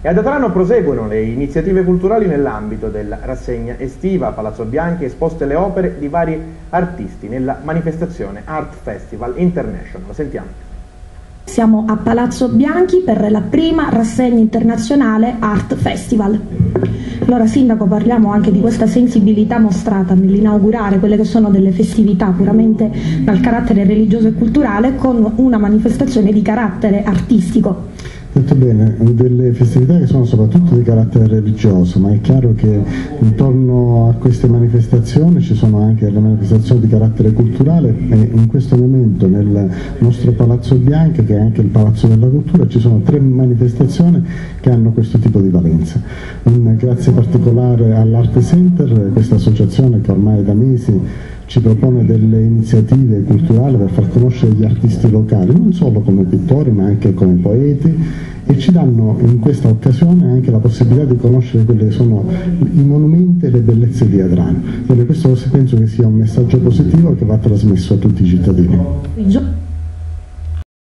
E ad Adrano proseguono le iniziative culturali nell'ambito della rassegna estiva a Palazzo Bianchi, esposte le opere di vari artisti nella manifestazione Art Festival International. Sentiamo. Siamo a Palazzo Bianchi per la prima rassegna internazionale Art Festival. Allora, Sindaco, parliamo anche di questa sensibilità mostrata nell'inaugurare quelle che sono delle festività puramente dal carattere religioso e culturale con una manifestazione di carattere artistico. Detto bene, delle festività che sono soprattutto di carattere religioso, ma è chiaro che intorno a queste manifestazioni ci sono anche delle manifestazioni di carattere culturale e in questo momento nel nostro Palazzo Bianchi, che è anche il Palazzo della Cultura, ci sono 3 manifestazioni che hanno questo tipo di valenza. Un grazie particolare all'Art Center, questa associazione che ormai da mesi ci propone delle iniziative culturali per far conoscere gli artisti locali, non solo come pittori ma anche come poeti, e ci danno in questa occasione anche la possibilità di conoscere quelli che sono i monumenti e le bellezze di Adrano. Quindi questo penso che sia un messaggio positivo che va trasmesso a tutti i cittadini.